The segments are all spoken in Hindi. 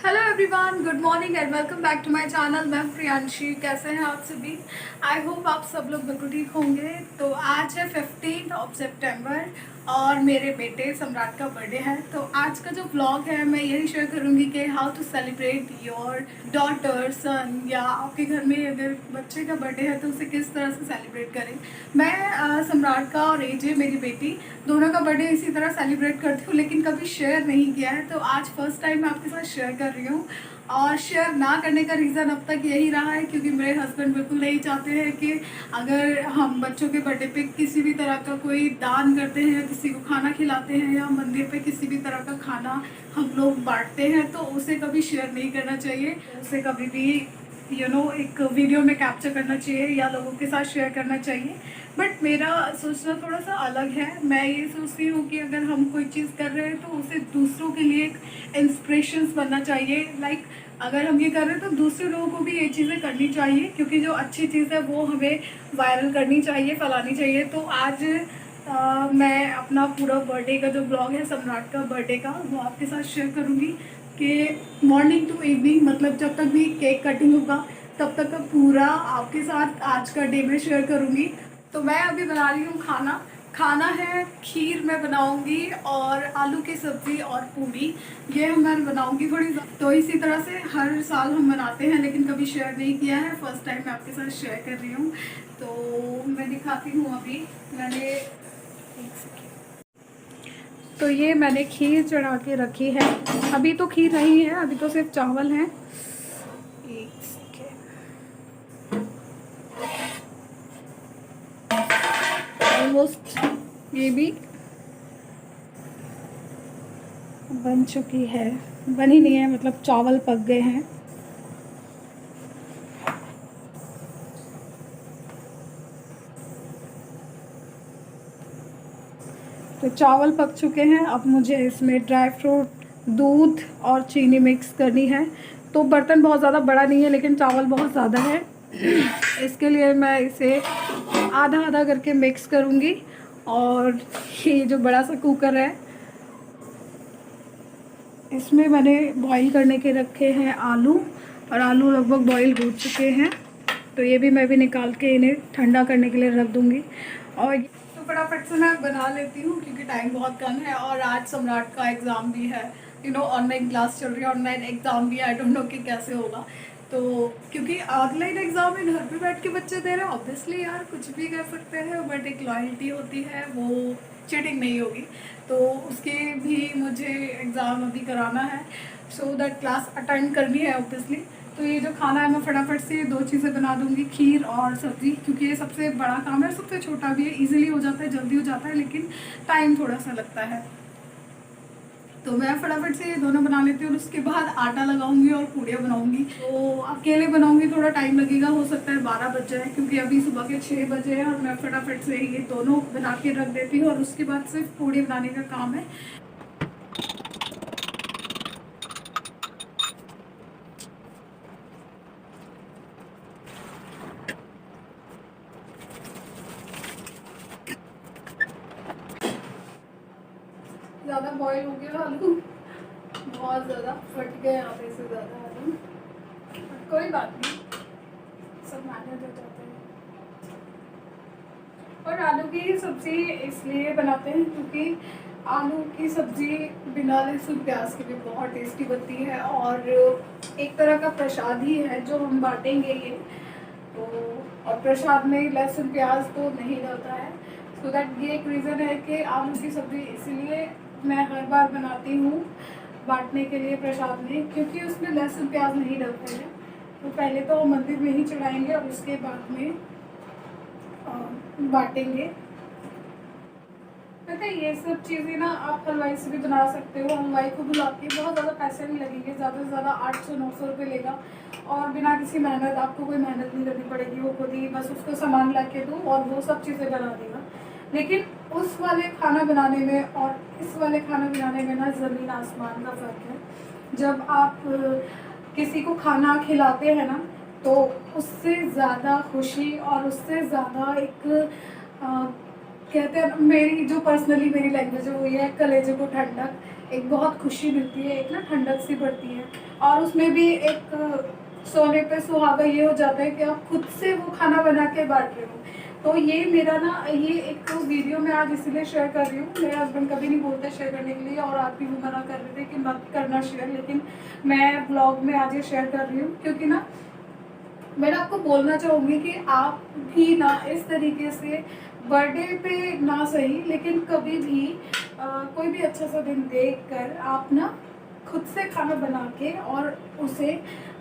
Hello everyone, good morning and welcome back to my channel. मैं प्रियांशी। कैसे हैं आप सभी? आई होप आप सब लोग बिल्कुल ठीक होंगे। तो आज है 15 सितंबर और मेरे बेटे सम्राट का बर्थडे है। तो आज का जो व्लॉग है मैं यही शेयर करूंगी कि how to celebrate your daughter, son, या आपके घर में अगर बच्चे का बर्थडे है तो उसे किस तरह से सेलिब्रेट करें। मैं सम्राट का और एजे मेरी बेटी दोनों का बर्थडे इसी तरह सेलिब्रेट करती हूँ, लेकिन कभी शेयर नहीं किया है। तो आज फर्स्ट टाइम मैं आपके साथ शेयर कर रही हूँ। और शेयर ना करने का रीज़न अब तक यही रहा है क्योंकि मेरे हस्बैंड बिल्कुल नहीं चाहते हैं कि अगर हम बच्चों के बर्थडे पे किसी भी तरह का कोई दान करते हैं या किसी को खाना खिलाते हैं या मंदिर पे किसी भी तरह का खाना हम लोग बांटते हैं तो उसे कभी शेयर नहीं करना चाहिए। उसे कभी भी एक वीडियो में कैप्चर करना चाहिए या लोगों के साथ शेयर करना चाहिए। बट मेरा सोचना थोड़ा सा अलग है। मैं ये सोचती हूँ कि अगर हम कोई चीज़ कर रहे हैं तो उसे दूसरों के लिए एक इंस्पिरेशंस बनना चाहिए। लाइक अगर हम ये कर रहे हैं तो दूसरे लोगों को भी ये चीज़ें करनी चाहिए क्योंकि जो अच्छी चीज़ है वो हमें वायरल करनी चाहिए, फैलानी चाहिए। तो आज मैं अपना पूरा बर्थडे का जो ब्लॉग है सम्राट का बर्थडे का वो आपके साथ शेयर करूँगी कि मॉर्निंग टू इवनिंग, मतलब जब तक भी केक कटिंग होगा तब तक का पूरा आपके साथ आज का डे में शेयर करूँगी। तो मैं अभी बना रही हूँ खाना है खीर मैं बनाऊंगी और आलू की सब्ज़ी और पूरी, ये मैं बनाऊंगी थोड़ी। तो इसी तरह से हर साल हम बनाते हैं लेकिन कभी शेयर नहीं किया है, फर्स्ट टाइम मैं आपके साथ शेयर कर रही हूँ। तो मैं दिखाती हूँ। अभी मैंने तो ये मैंने खीर चढ़ा के रखी है। अभी तो खीर नहीं है, अभी तो सिर्फ चावल हैं। एक ऑलमोस्ट ये भी बन चुकी है, बनी नहीं है मतलब चावल पक गए हैं। तो चावल पक चुके हैं। अब मुझे इसमें ड्राई फ्रूट, दूध और चीनी मिक्स करनी है। तो बर्तन बहुत ज़्यादा बड़ा नहीं है लेकिन चावल बहुत ज़्यादा है, इसके लिए मैं इसे आधा आधा करके मिक्स करूँगी। और ये जो बड़ा सा कुकर है इसमें मैंने बॉईल करने के रखे हैं आलू, और आलू लगभग बॉईल हो चुके हैं। तो ये भी मैं भी निकाल के इन्हें ठंडा करने के लिए रख दूँगी। और तो फटाफट से मैं बना लेती हूँ क्योंकि टाइम बहुत कम है और आज सम्राट का एग्ज़ाम भी है। ऑनलाइन क्लास चल रही है, ऑनलाइन एग्ज़ाम भी है। आई डोंट नो कि कैसे होगा। तो क्योंकि ऑनलाइन एग्ज़ाम में घर पे बैठ के बच्चे दे रहे हैं, ऑब्वियसली यार कुछ भी कर सकते हैं, बट एक लॉयल्टी होती है, वो चीटिंग नहीं होगी। तो उसके भी मुझे एग्ज़ाम अभी कराना है, सो दैट क्लास अटेंड करनी है ऑब्वियसली। तो ये जो खाना है मैं फटाफट से दो चीज़ें बना दूंगी, खीर और सब्ज़ी, क्योंकि ये सबसे बड़ा काम है, सबसे छोटा भी है, इजीली हो जाता है, जल्दी हो जाता है, लेकिन टाइम थोड़ा सा लगता है। तो मैं फटाफट से ये दोनों बना लेती हूँ और उसके बाद आटा लगाऊंगी और पूड़ियाँ बनाऊंगी। तो अकेले बनाऊंगी थोड़ा टाइम लगेगा, हो सकता है 12 बज जाए क्योंकि अभी सुबह के 6 बजे हैं। और मैं फटाफट से ये दोनों बना के रख देती हूँ और उसके बाद सिर्फ पूड़ी बनाने का काम है। ज़्यादा बॉयल हो गया आलू, बहुत ज़्यादा फट गए आधे से ज़्यादा आलू, कोई बात नहीं, सब मैनेज हो जाते हैं। और आलू की सब्ज़ी इसलिए बनाते हैं क्योंकि आलू की सब्ज़ी बिना लहसुन प्याज के भी बहुत टेस्टी बनती है और एक तरह का प्रसाद ही है जो हम बांटेंगे ये। तो और प्रसाद में लहसुन प्याज तो नहीं डलता है, सो दैट ये एक रीज़न है कि आलू की सब्ज़ी इसलिए मैं हर बार बनाती हूँ बांटने के लिए प्रसाद में, क्योंकि उसमें लहसुन प्याज नहीं डलते हैं। तो पहले तो मंदिर में ही चढ़ाएंगे और उसके बाद में बांटेंगे। पता है ये सब चीज़ें ना आप हलवाई से भी बना सकते हो। हलवाई को बुला के बहुत ज़्यादा पैसे नहीं लगेंगे, ज़्यादा से ज़्यादा 800-900 रुपये लेगा और बिना किसी मेहनत, आपको कोई मेहनत नहीं करनी पड़ेगी। वो खुद ही बस उसको सामान ला के दो और वो सब चीज़ें बना देगा। लेकिन उस वाले खाना बनाने में और इस वाले खाना बनाने में ना ज़मीन आसमान का फ़र्क है। जब आप किसी को खाना खिलाते हैं ना तो उससे ज़्यादा खुशी और उससे ज़्यादा एक कहते हैं, मेरी जो पर्सनली मेरी लैंग्वेज है वो ये है, कलेजे को ठंडक। एक बहुत खुशी मिलती है, एक ना ठंडक सी पड़ती है। और उसमें भी एक सोने पे सुहागा ये हो जाता है कि आप खुद से वो खाना बना के बांट रहे हो। तो ये मेरा ना ये एक वीडियो मैं आज इसीलिए शेयर कर रही हूँ। मेरे हस्बैंड कभी नहीं बोलते शेयर करने के लिए, और आप भी वो मना कर रहे थे कि मत करना शेयर, लेकिन मैं ब्लॉग में आज ये शेयर कर रही हूँ क्योंकि ना मैं आपको बोलना चाहूँगी कि आप भी ना इस तरीके से बर्थडे पे ना सही, लेकिन कभी भी कोई भी अच्छा सा दिन देख कर आप ना खुद से खाना बना के और उसे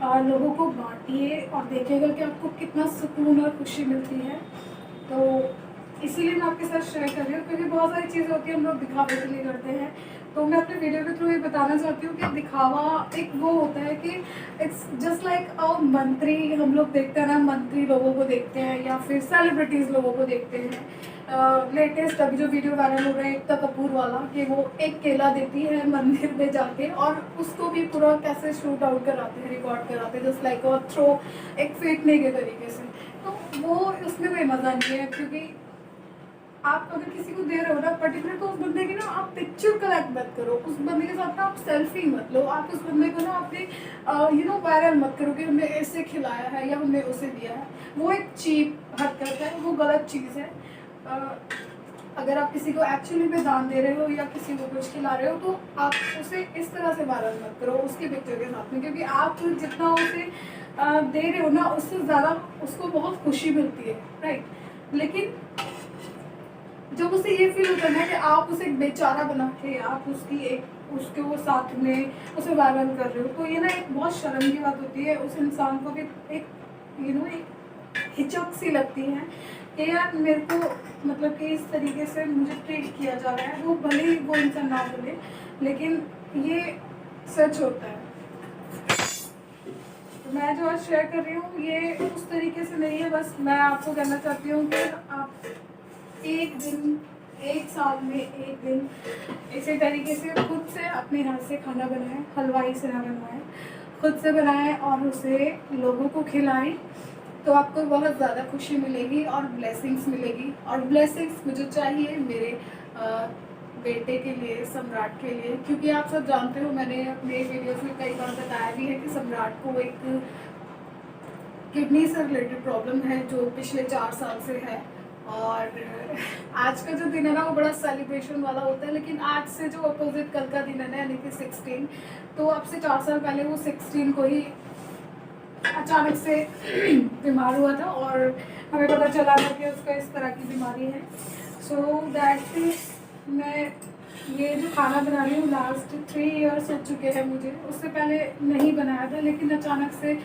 लोगों को बांटिए और देखिएगा कि आपको कितना सुकून और खुशी मिलती है। तो इसीलिए मैं आपके साथ शेयर कर रही हूँ, क्योंकि बहुत सारी चीज़ें होती हैं हम लोग दिखावे के लिए करते हैं। तो मैं अपने वीडियो के थ्रू ये बताना चाहती हूँ कि दिखावा एक वो होता है कि इट्स जस्ट लाइक अ मंत्री, हम लोग देखते हैं ना, मंत्री लोगों को देखते हैं या फिर सेलिब्रिटीज़ लोगों को देखते हैं। लेटेस्ट अभी जो वीडियो वायरल हो रहा है एकता कपूर वाला, कि वो एक केला देती है मंदिर में जाके और उसको भी पूरा कैसे शूट आउट कराते हैं, रिकॉर्ड कराते हैं, जस्ट लाइक और थ्रो एक फेंकने के तरीके से। तो वो उसमें कोई मज़ा नहीं है, क्योंकि आप अगर किसी को दे रहे हो ना पर्टिकुलर, तो उस बंदे की ना आप पिक्चर कलेक्ट मत करो, उस बंदे के साथ ना आप सेल्फी मत लो, आप उस बंदे को ना अपने वायरल मत करो कि हमने ऐसे खिलाया है या हमने उसे दिया है। वो एक चीप हरकत है, वो गलत चीज़ है। अगर आप किसी को एक्चुअली में दान दे रहे हो या किसी को कुछ खिला रहे हो, तो आप उसे इस तरह से वायरल मत करो उसकी पिक्चर के साथ में, क्योंकि आप जितना उसे दे रहे हो ना, उससे ज़्यादा उसको बहुत खुशी मिलती है, राइट। लेकिन जब उसे ये फील होता है ना कि आप उसे एक बेचारा बना के आप उसके वो साथ में उसे वायरल कर रहे हो, तो ये ना एक बहुत शर्म की बात होती है। उस इंसान को भी एक एक हिचक सी लगती है कि यार मेरे को मतलब कि इस तरीके से मुझे ट्रीट किया जा रहा है। वो भले ही वो इंसान ना बोले, लेकिन ये सच होता है। तो मैं जो आज शेयर कर रही हूँ ये उस तरीके से नहीं है, बस मैं आपको कहना चाहती हूँ कि आप एक दिन, एक साल में एक दिन इसी तरीके से खुद से अपने हाथ से खाना बनाएं, हलवाई से ना बनवाएं, खुद से बनाएं और उसे लोगों को खिलाएं, तो आपको बहुत ज़्यादा खुशी मिलेगी और ब्लेसिंग्स मिलेगी। और ब्लेसिंग्स मुझे चाहिए मेरे बेटे के लिए, सम्राट के लिए, क्योंकि आप सब जानते हो, मैंने अपने वीडियोस में कई बार बताया भी है कि सम्राट को एक किडनी से रिलेटेड प्रॉब्लम है जो पिछले 4 साल से है। और आज का जो दिन है ना वो बड़ा सेलिब्रेशन वाला होता है, लेकिन आज से जो अपोजिट कल का दिन है ना, यानी कि 16, तो अब से 4 साल पहले वो 16 को ही अचानक से बीमार हुआ था और हमें पता चला था कि उसको इस तरह की बीमारी है। सो दैट मैं ये जो खाना बना रही हूँ लास्ट 3 इयर्स हो चुके हैं मुझे, उससे पहले नहीं बनाया था, लेकिन अचानक से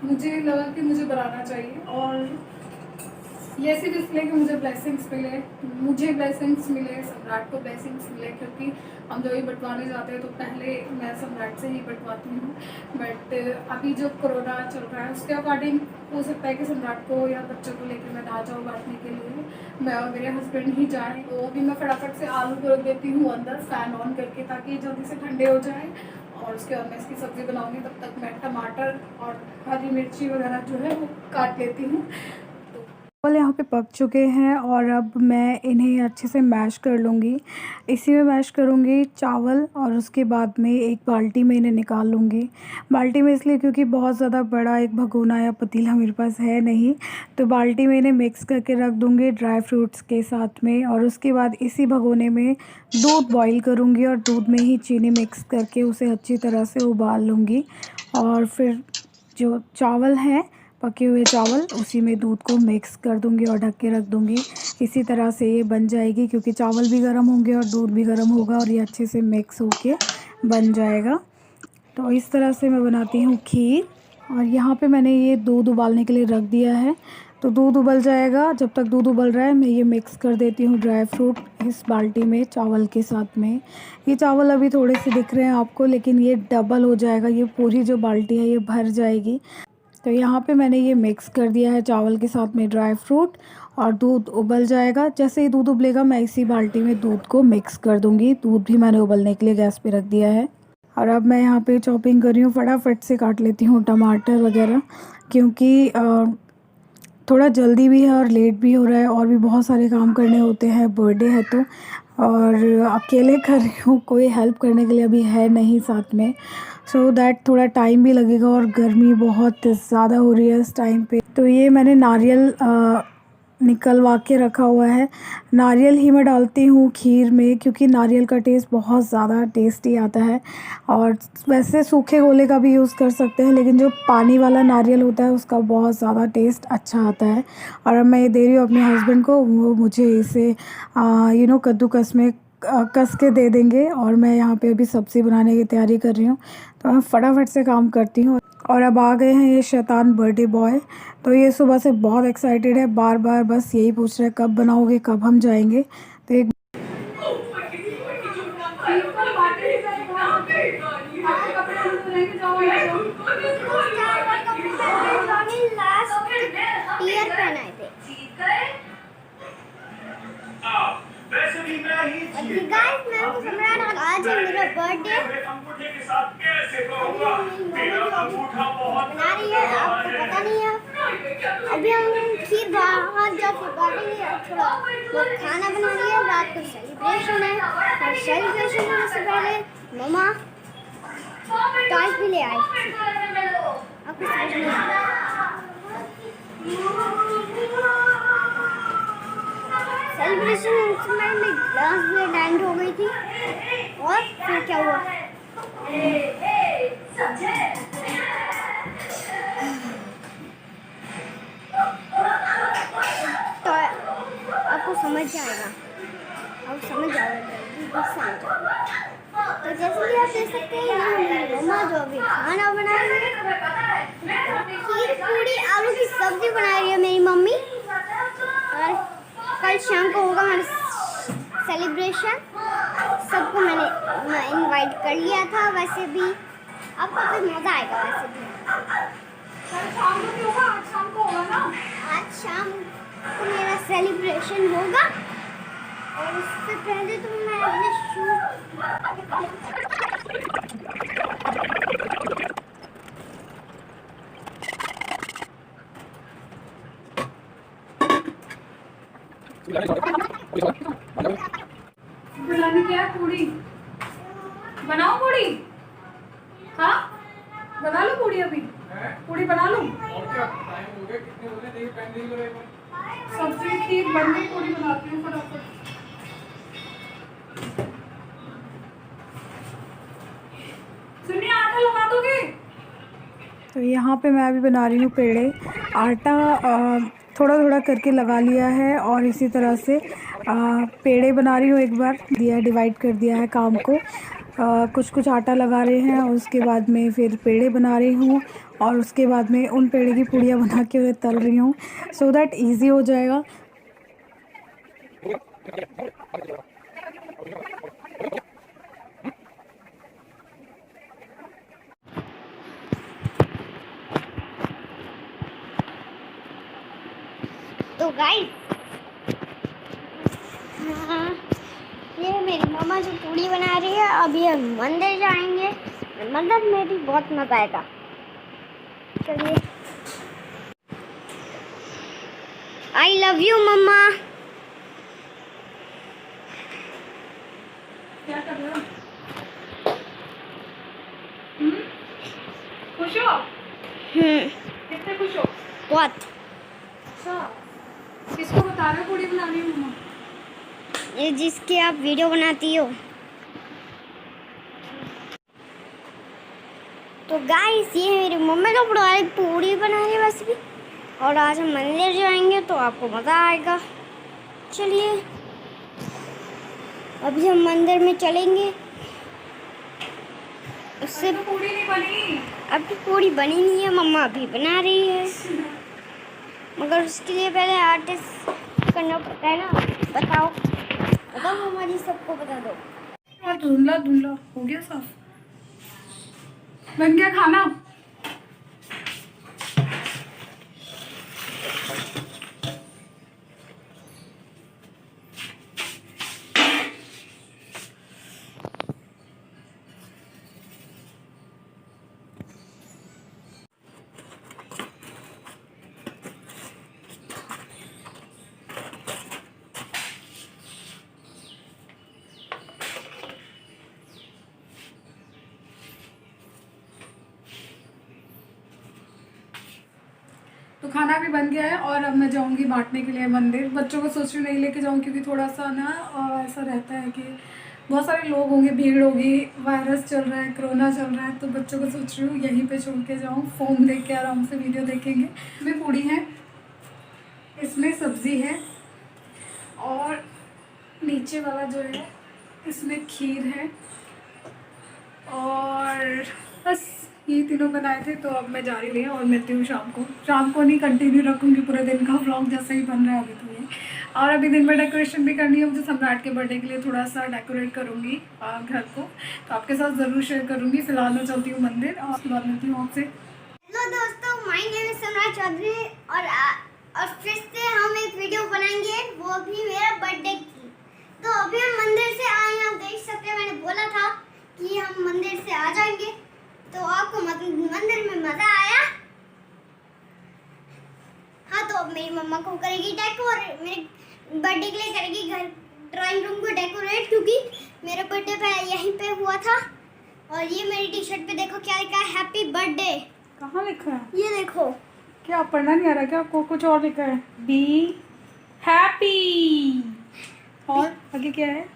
मुझे लगा कि मुझे बनाना चाहिए। और ये सिर्फ इसलिए कि मुझे ब्लेसिंग्स मिले, सम्राट को ब्लेसिंग्स मिले, क्योंकि हम जब भी बंटवाने जाते हैं तो पहले मैं सम्राट से ही बंटवाती हूँ। बट अभी जो कोरोना चल रहा है उसके अकॉर्डिंग हो सकता है कि सम्राट को या बच्चों को लेकर मैं ना जाऊँ बांटने के लिए, मैं और मेरे हस्बैंड ही जाएँ। तो अभी मैं फटाफट से आलू को रख देती हूँ अंदर फ़ैन ऑन करके, ताकि जल्दी से ठंडे हो जाए, और उसके बाद मैं इसकी सब्ज़ी बनाऊँगी। तब तक मैं टमाटर और हरी मिर्ची वगैरह जो है वो काट लेती हूँ। चावल यहाँ पे पक चुके हैं और अब मैं इन्हें अच्छे से मैश कर लूँगी। इसी में मैश करूँगी चावल और उसके बाद में एक बाल्टी में इन्हें निकाल लूँगी। बाल्टी में इसलिए क्योंकि बहुत ज़्यादा बड़ा एक भगोना या पतीला मेरे पास है नहीं, तो बाल्टी में इन्हें मिक्स करके रख दूँगी ड्राई फ्रूट्स के साथ में। और उसके बाद इसी भगोने में दूध बॉईल करूँगी और दूध में ही चीनी मिक्स करके उसे अच्छी तरह से उबाल लूँगी। और फिर जो चावल हैं, पके हुए चावल, उसी में दूध को मिक्स कर दूंगी और ढक के रख दूंगी। इसी तरह से ये बन जाएगी, क्योंकि चावल भी गर्म होंगे और दूध भी गर्म होगा और ये अच्छे से मिक्स होके बन जाएगा। तो इस तरह से मैं बनाती हूँ खीर। और यहाँ पे मैंने ये दूध उबालने के लिए रख दिया है, तो दूध उबल जाएगा। जब तक दूध उबल रहा है मैं ये मिक्स कर देती हूँ ड्राई फ्रूट इस बाल्टी में चावल के साथ में। ये चावल अभी थोड़े से दिख रहे हैं आपको, लेकिन ये डबल हो जाएगा, ये पूरी जो बाल्टी है ये भर जाएगी। तो यहाँ पे मैंने ये मिक्स कर दिया है चावल के साथ में ड्राई फ्रूट, और दूध उबल जाएगा। जैसे ही दूध उबलेगा मैं इसी बाल्टी में दूध को मिक्स कर दूँगी। दूध भी मैंने उबलने के लिए गैस पे रख दिया है। और अब मैं यहाँ पे चॉपिंग कर रही हूँ, फटाफट से काट लेती हूँ टमाटर वगैरह, क्योंकि थोड़ा जल्दी भी है और लेट भी हो रहा है और भी बहुत सारे काम करने होते हैं, बर्थडे है तो और अकेले कर रही हूँ, कोई हेल्प करने के लिए अभी है नहीं साथ में, सो दैट थोड़ा टाइम भी लगेगा और गर्मी बहुत ज़्यादा हो रही है इस टाइम पे। तो ये मैंने नारियल निकलवा के रखा हुआ है। नारियल ही मैं डालती हूँ खीर में, क्योंकि नारियल का टेस्ट बहुत ज़्यादा टेस्टी आता है। और वैसे सूखे गोले का भी यूज़ कर सकते हैं, लेकिन जो पानी वाला नारियल होता है उसका बहुत ज़्यादा टेस्ट अच्छा आता है। और अब मैं ये दे रही हूँ अपने हस्बैंड को, वो मुझे इसे कद्दूकस में कस के दे देंगे। और मैं यहाँ पे अभी सब्ज़ी बनाने की तैयारी कर रही हूँ, तो मैं फटाफट से काम करती हूँ। और अब आ गए हैं ये शैतान बर्थडे बॉय, तो ये सुबह से बहुत एक्साइटेड है, बार बार बस यही पूछ रहा है कब बनाओगे, कब हम जाएंगे। तो एक ईयर पहनाए थे। गाइस मैं तो सम्राट, आज है मेरा बर्थडे। बना रही है, आपको पता नहीं है। अभी हम खीर बाहर जाके बांटेंगे, थोड़ा बहुत खाना बना रही है। रात को सेलिब्रेशन है, और सेलिब्रेशन होने से पहले मम्मा टॉयज भी ले आई थी। आपको समझ में सेलिब्रेशन में ग्लास में लैंड हो गई थी, और फिर क्या हुआ? तो आपको समझ जाएगा, आप समझ जाओगे। तो जैसे कि आप देख सकते हैं, यहाँ मेरी मम्मा जो अभी खाना बना रही है, खीर पूरी आलू की सब्जी बना रही है मेरी मम्मी। और कल शाम को होगा हमारा सेलिब्रेशन, सबको मैंने इनवाइट कर लिया था। वैसे भी आपको तो मज़ा आएगा। वैसे भी शाम को भी होगा, आज शाम को होगा ना? आज शाम को मेरा सेलिब्रेशन होगा, और उससे पहले तो मैं अपने शूट बनाने क्या है? पूड़ी बनाओ, पूड़ी। हाँ बना लो पूड़ी, अभी पूड़ी बना लो। सब्जी खीर बन गई, पूड़ी बनाती हूँ फटाफट। सुनिए, आटा लगा दोगे? तो यहाँ पे मैं अभी बना रही हूँ पेड़े। आटा थोड़ा थोड़ा करके लगा लिया है, और इसी तरह से पेड़े बना रही हूँ। एक बार डिवाइड कर दिया है काम को। कुछ कुछ आटा लगा रहे हैं, और उसके बाद में फिर पेड़े बना रही हूँ, और उसके बाद में उन पेड़े की पूड़ियाँ बना के उन्हें तल रही हूँ, सो दैट ईजी हो जाएगा। तो गाइस, ये मेरी मम्मा जो पूड़ी बना रही है। अभी हम मंदिर जाएंगे, मंदिर में भी बहुत मजा आएगा। चलिए, आई लव यू मम्मा। क्या कर रहे हो? खुश हो? कितने खुश हो? बहुत। अच्छा, किसको बता रहे हो पूड़ी बनानी है मम्मा? ये जिसकी आप वीडियो बनाती हो। तो गाइस, ये मेरी मम्मी तो पूड़ी बना रही है वैसे भी, और आज हम मंदिर जाएंगे तो आपको मज़ा आएगा। चलिए, अभी हम मंदिर में चलेंगे। उससे पूड़ी नहीं बनी। अभी पूड़ी बनी नहीं है, मम्मा अभी बना रही है, मगर उसके लिए पहले आर्टिस्ट करना पड़ता है ना। बताओ बताओ मम्मा जी, सबको बता दो। और धुंधला धुंधला हो गया साफ। बन गया खाना? तो खाना भी बन गया है और अब मैं जाऊंगी बांटने के लिए मंदिर। बच्चों को सोच रही नहीं लेके जाऊँ क्योंकि थोड़ा सा ना ऐसा रहता है कि बहुत सारे लोग होंगे, भीड़ होगी, वायरस चल रहा है, कोरोना चल रहा है, तो बच्चों को सोच रही हूँ यहीं पे छोड़ के जाऊँ, फ़ोन देख के आराम से वीडियो देखेंगे। इसमें पूड़ी है, इसमें सब्ज़ी है और नीचे वाला जो है इसमें खीर है और बस ये तीनों बनाए थे। तो अब मैं जा रही हूँ और मिलती हूँ शाम को नहीं, कंटिन्यू रखूँगी पूरे दिन का व्लॉग जैसे ही बन रहा है अभी तो ये। और अभी दिन में डेकोरेशन भी करनी है मुझे, सम्राट के बर्थडे के लिए थोड़ा सा डेकोरेट करूँगी घर को, तो आपके साथ ज़रूर शेयर करूँगी। फिलहाल मैं चलती हूँ मंदिर और उसके बाद मिलती हूँ आपसे। हेलो दोस्तों, माय नेम इज सम्राट चौधरी और फिर से हम एक वीडियो बनाएंगे, वो भी मेरा बर्थडे की। तो अभी हम मंदिर से आए हैं, आप देख सकते हैं मैंने बोला था कि हम मंदिर से आ जाएंगे, तो आपको मंदिर में मजा आया? हाँ, तो अब मेरी मम्मा को करेगी डेकोरेट, मेरे बर्थडे के लिए करेगी घर ड्राइंग रूम को डेकोरेट, क्योंकि मेरा बर्थडे पे यहीं पे हुआ था। और ये मेरी टी शर्ट पे देखो क्या लिखा है, हैप्पी बर्थडे। कहाँ लिखा है? ये देखो। क्या पढ़ना नहीं आ रहा क्या आपको? कुछ और लिखा है, बी हैप्पी, और आगे क्या है?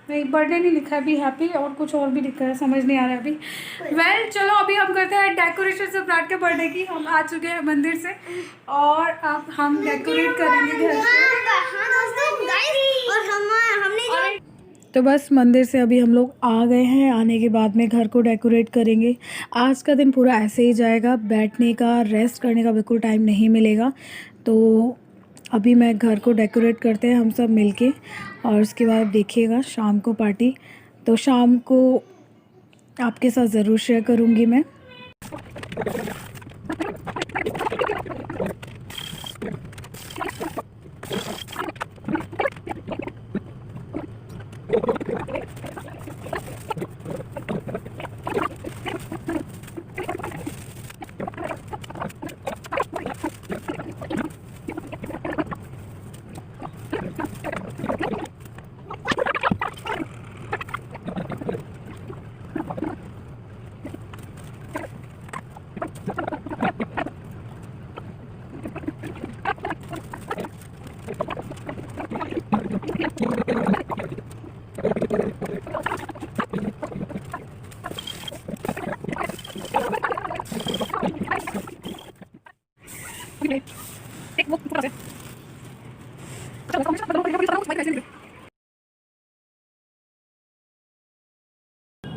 नहीं, बर्थडे नहीं लिखा है, बी हैप्पी, और कुछ और भी लिखा है, समझ नहीं आ रहा है अभी। वेल चलो अभी हम करते हैं डेकोरेशन सम्राट के बर्थडे की। हम आ चुके हैं मंदिर से और अब हम डेकोरेट करेंगे घर को। हाँ दोस्तों, गाइस, और हमने जो तो बस मंदिर से अभी हम लोग आ गए हैं। आने के बाद में घर को डेकोरेट करेंगे। आज का दिन पूरा ऐसे ही जाएगा, बैठने का, रेस्ट करने का बिल्कुल टाइम नहीं मिलेगा। तो अभी मैं घर को डेकोरेट करते हैं हम सब मिलके, और उसके बाद देखिएगा शाम को पार्टी। तो शाम को आपके साथ ज़रूर शेयर करूँगी मैं।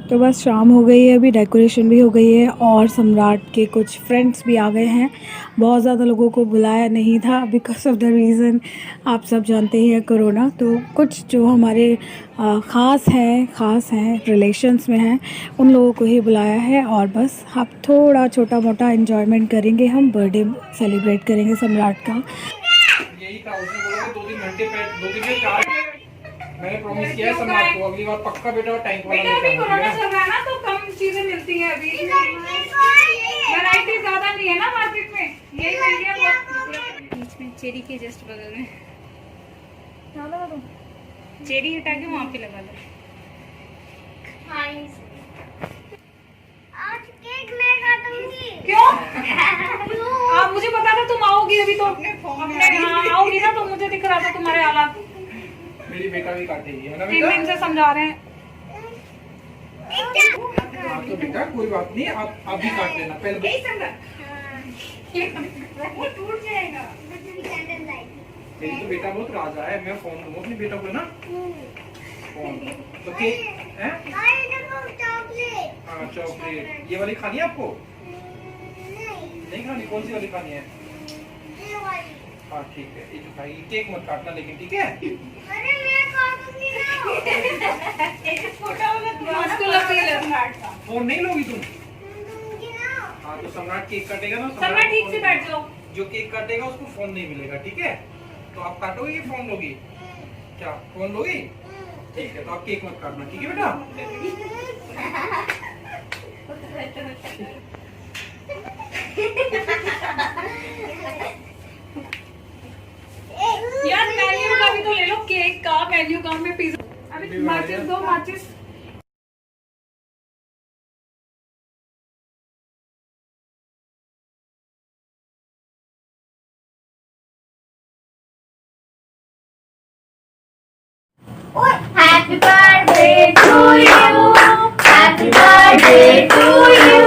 तो बस शाम हो गई है, अभी डेकोरेशन भी हो गई है और सम्राट के कुछ फ्रेंड्स भी आ गए हैं। बहुत ज़्यादा लोगों को बुलाया नहीं था बिकॉज ऑफ द रीज़न आप सब जानते ही हैं, कोरोना। तो कुछ जो हमारे ख़ास हैं रिलेशंस में हैं, उन लोगों को ही बुलाया है। और बस अब थोड़ा छोटा मोटा एंजॉयमेंट करेंगे, हम बर्थडे सेलिब्रेट करेंगे सम्राट का। यही था, उसने बोला कि 2-3 घंटे पहले, 2 दिन में 4, मैंने प्रॉमिस किया है सम्राट को, अगली बार पक्का बेटा और टैंक वाला बेटा अभी लेकर कोरोना आऊंगा। चल रहा है ना, तो कम चीजें मिलती हैं अभी, वैरायटी ज्यादा नहीं है ना मार्केट में, यही मिल गया बहुत। बीच में चेरी के जस्ट बगल में क्या लगा दो? चेरी हटा के वहाँ पे लगा दो। आज केक मैं काटूंगी। क्यों? क्यों? आप, मुझे पता था तुम आओगी अभी, तो आओगी ना, तो मुझे दिख रहा था तुम्हारे हालात। मेरी बेटा भी काटेगी, है ना 3 दिन से समझा रहे हैं। हाँ तो बेटा कोई बात नहीं, आप भी काट लेना पहले। वो टूट जाएगा। मेरी तो बेटा बहुत राजा है, मैं फोन दूंगा अपनी बेटा को ना फोन। तो केक है? हाँ चॉकलेट, ये वाली खानी है आपको? नहीं खानी? कौन सी वाली खानी है? हाँ ठीक है, ये जो खाएगी, केक मत काटना लेकिन, ठीक है? अरे मैं काटूंगी ना। छोटा वाला फोन नहीं लोगी तुम? दूंगी ना। हाँ तो सम्राट केक काटेगा ना, सम्राट ठीक से बैठ जाओ। जो केक काटेगा उसको फोन नहीं मिलेगा, ठीक है? तो आप काटोगे कि फोन लोगी? क्या फोन लोगी? ठीक है, तो आप केक मत काटना, ठीक है बेटा? यार मेन्यू का भी तो ले लो, केक का, मेन्यू का, मैं पिज्जा। अभी माचिस दो, माचिस। Happy birthday to you. Happy birthday to you.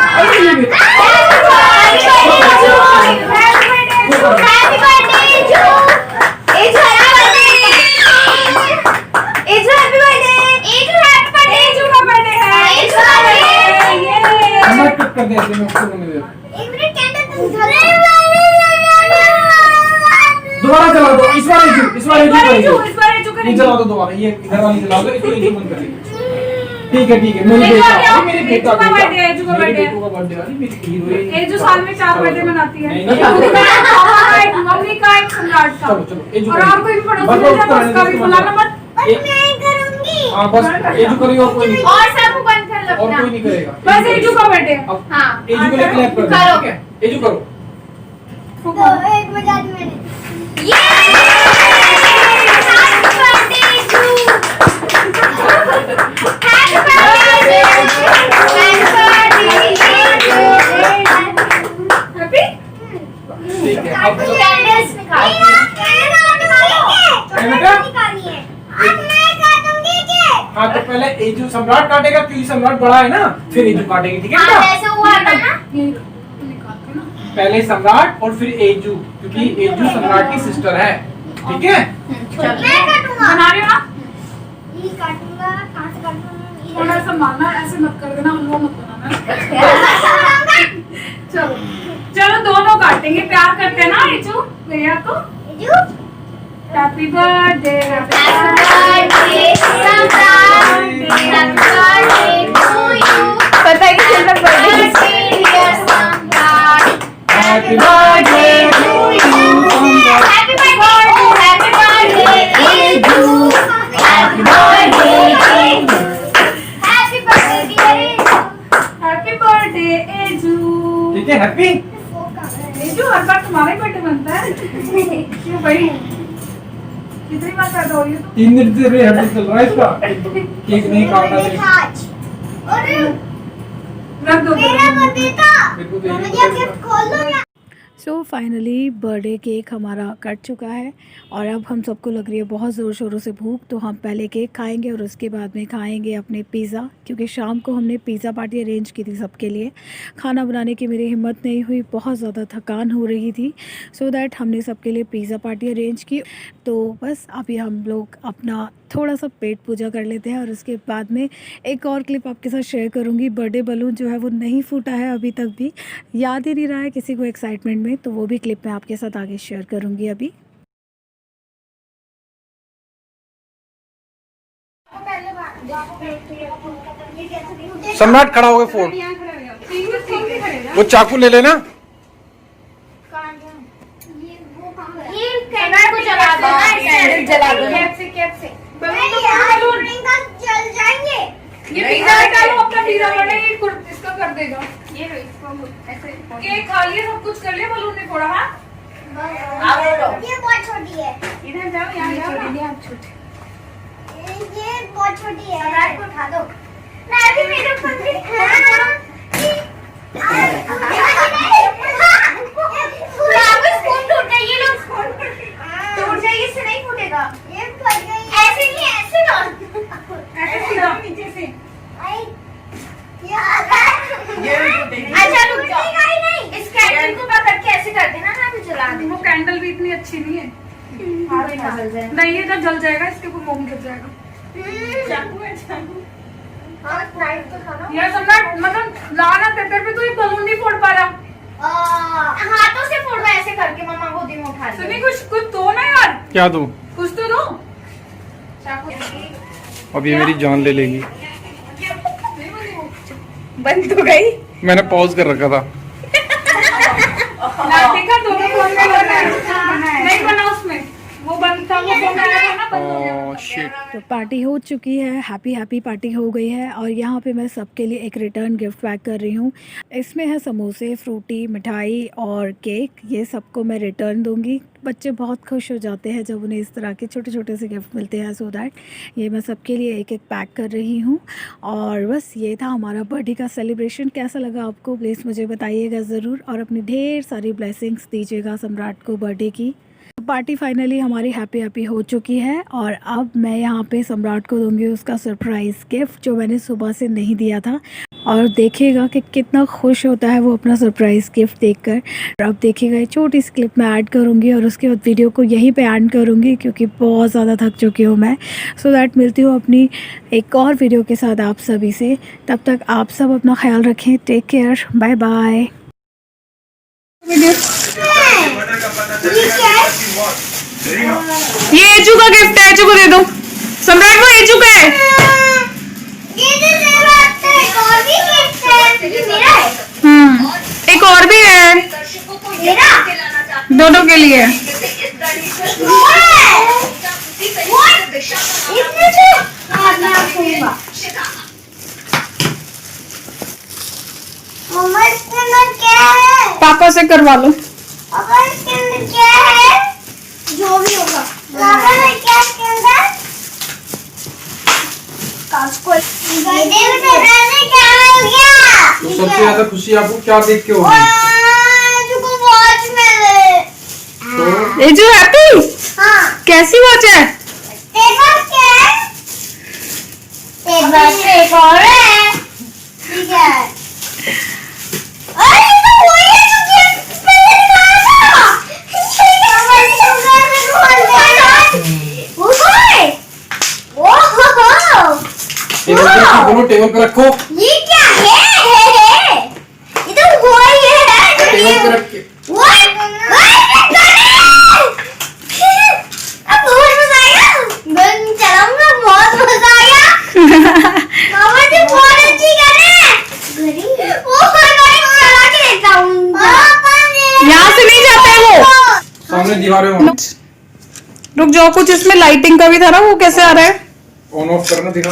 Happy नमक कट कर दे ऐसे में उसको होने दे। दोबारा चला दो, इस बार एजू करेंगे। ये चला दो दोबारा, ये इधर वाली चला दो, इसको एजू बंद करेंगे। ठीक है मेरे बेटा मेरे बेटा का बर्थडे है, एजू का बर्थडे अरे मेरी हीरोइन एजू साल में 4 बर्थडे मनाती है। नहीं, मम्मी का एक सम्राट का। चलो एजू और आप कोई भी पड़ोसी मिल जाए तो उसका भी बुलाना मत। हाँ बस एजू करिए और कोई नहीं, और सब बंद कर लो और कोई नहीं करेगा। बस एजू का बर्थडे। अब हाँ। एजू के लिए क्लैप कर दो, करो। ठीक है एजू करो। तो एक बजा दी मैंने। ये ठीक है अब कैंडल्स निकालिए। हाँ तो पहले एजू सम्राट काटेगा क्योंकि सम्राट बड़ा है ना, फिर एजू काटेगी, ठीक है बेटा? जैसे हुआ था ना। पहले सम्राट और फिर एजू, क्योंकि एजू सम्राट की सिस्टर है, ठीक है? मैं काटूंगा। बना रही हो ना? ये काटूंगा, कहाँ से काटूंगा? थोड़ा सा मारना, ऐसे मत कर देना, हलवा मत बनाना। चलो दोनों काटेंगे, प्यार करते हैं ना एजू भैया को। Happy birthday Happy birthday, Samrat. Happy birthday to you. पता है कि कितना birthday Dear Samrat. Happy birthday to you Samrat. Happy birthday. Happy birthday, Eju. Happy birthday, Eju. Happy birthday, dear Eju. Happy birthday edu. ठीक है हैप्पी। एजू हर बार तुम्हारा ही बर्थडे बनता है क्यों भाई? कितनी बार पैदा हो रही हो तुम? 3 दिन से हैप्पी चल रहा है इसका, केक नहीं काटना मेरे चाहिए। आज। अरे रख दो मेरा बर्थडे था। मेरे को तो यही मुझे पता गिफ्ट खोल दो ना। सो फाइनली बर्थडे केक हमारा कट चुका है और अब हम सबको लग रही है बहुत ज़ोर शोरों से भूख, तो हम पहले केक खाएंगे और उसके बाद में खाएंगे अपने पिज़्ज़ा, क्योंकि शाम को हमने पिज़्ज़ा पार्टी अरेंज की थी सबके लिए। खाना बनाने की मेरी हिम्मत नहीं हुई, बहुत ज़्यादा थकान हो रही थी, सो दैट हमने सबके लिए पिज़्ज़ा पार्टी अरेंज की। तो बस अभी हम लोग अपना थोड़ा सा पेट पूजा कर लेते हैं और उसके बाद में एक और क्लिप आपके साथ शेयर करूंगी। बर्थडे बलून जो है वो नहीं फूटा है अभी तक भी, याद ही नहीं रहा है किसी को एक्साइटमेंट में, तो वो भी क्लिप मैं आपके साथ आगे शेयर करूंगी अभी। सम्राट खड़ा हो गया फोन, वो चाकू ले लेना। ये कैमरा को जला दो ना, कैंडल जला दो। कैप से जल जाएंगे। ये पिज़्ज़ा निकालो अपना पिज़्ज़ा बना, ये इसका कर देगा। ये लो इसको ऐसे केक खा लिया, सब कुछ कर लिया, बलून नहीं फोड़ा। हाँ ये बहुत छोटी है। इधर जाओ, यहाँ जाओ ना। ये बहुत छोटी है। सम्राट को उठा दो। मैं भी मेरे ऊपर फोन टूट गया। ये लोग फोन टूट जाएगी, इससे नहीं फूटेगा। ये फट गई। ऐसे नहीं, ऐसे ना, ऐसे सीधा नीचे से। अच्छा रुक जाओ। नहीं, इस कैंडल को पकड़ के ऐसे कर देना ना, तो जला दे। वो कैंडल भी इतनी अच्छी नहीं है। नहीं ये तो जल जाएगा, इसके ऊपर मोम गिर जाएगा। चाकू है, चाकू। हाँ, नाइफ तो था ना। यार सम्राट मतलब लाना तेरे पे तो ये बलून नहीं फोड़ पा रहा। हाथों से फोड़ रहा है ऐसे करके, मम्मा गोदी में उठा ली। सुनी कुछ दो ना यार, क्या दूं? कुछ तो दो। चाकू अब ये मेरी जान ले लेगी। बंद तो गई। मैंने पॉज कर रखा था। लाठी का दोनों फोन में लग रहा है। नहीं बना उसमें, वो बंद था, वो फोन आया था ना, बंद हो गया। शिट। तो पार्टी हो चुकी है, हैप्पी पार्टी हो गई है और यहाँ पे मैं सबके लिए एक रिटर्न गिफ्ट पैक कर रही हूँ। इसमें है समोसे, फ्रूटी, मिठाई और केक, ये सबको मैं रिटर्न दूँगी। बच्चे बहुत खुश हो जाते हैं जब उन्हें इस तरह के छोटे छोटे से गिफ्ट मिलते हैं, सो दैट ये मैं सबके लिए एक एक पैक कर रही हूँ। और बस ये था हमारा बर्थडे का सेलिब्रेशन। कैसा लगा आपको प्लीज़ मुझे बताइएगा ज़रूर और अपनी ढेर सारी ब्लेसिंग्स दीजिएगा सम्राट को बर्थडे की। पार्टी फाइनली हमारी हैप्पी हो चुकी है और अब मैं यहाँ पे सम्राट को दूंगी उसका सरप्राइज़ गिफ्ट जो मैंने सुबह से नहीं दिया था। और देखिएगा कि कितना खुश होता है वो अपना सरप्राइज़ गिफ्ट देखकर। और अब देखिएगा ये छोटी सी क्लिप मैं ऐड करूँगी और उसके बाद वीडियो को यहीं पे एंड करूँगी क्योंकि बहुत ज़्यादा थक चुकी हूँ मैं। सो दैट मिलती हूँ अपनी एक और वीडियो के साथ आप सभी से। तब तक आप सब अपना ख्याल रखें। Take care, bye bye. ये एजू का गिफ्ट है, एजू को दे दो। सम्राट वो एजू का है। एक और भी है दोनों के लिए। पापा से करवा लो। क्या है जो भी होगा क्या इसके अंदर क्या हो गया। तो सबसे ज्यादा खुशी आपको क्या देख के होगी? वॉच मिले। तो एजू हैप्पी? हाँ कैसी वॉच है? तेरे पास क्या है? तेरे पास एक और है। ठीक है। अरे ये तो वही है जो गिफ्ट मैंने दिखाया था। वो कौन है? ओहो टेबल पे रखो। ये क्या है? ये तो वही है जो टेबल पे रख के। अब बहुत मजा आया। मैं चलाऊंगा, बहुत मजा आया। मामा जी बहुत अच्छी कर रहे हैं। वो चला के देता हूँ। यहाँ से नहीं जाते हैं वो। सामने दीवार में रुक जाओ, कुछ इसमें लाइटिंग का भी था ना, वो कैसे आ रहा है? ऑन ऑफ करना दिखा।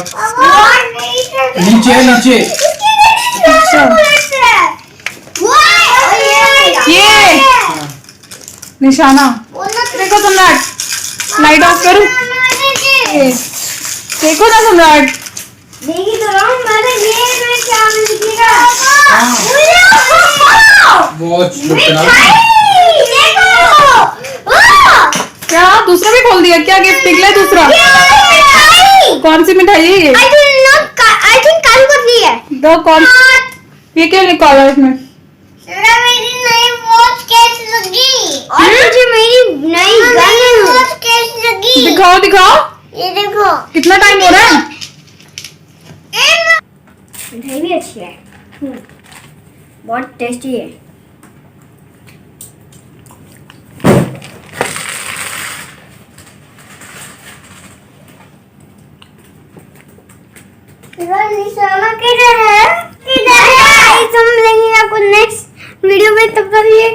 नीचे है, नीचे। ये निशाना देखो सम्राट, लाइट ऑफ करूं? देखो ना सम्राट, देखी तो रहा हूँ मैंने। ये क्या निकलेगा? वॉच क्या दूसरा भी खोल दिया? क्या गिफ्ट निकला है दूसरा? कौन सी मिठाई है ये? I think काजू कतली है। दो कौन? ये क्या निकाला है इसमें? मेरी नई वॉच कैसी लगी? और मुझे मेरी नई गन वॉच कैसी लगी? दिखाओ दिखाओ। ये देखो। कितना टाइम हो रहा है? मिठाई भी अच्छी है। बहुत टेस्टी है। निशाना किधर है? किधर है? हम मिलेंगे आपको नेक्स्ट वीडियो में, तब तक ये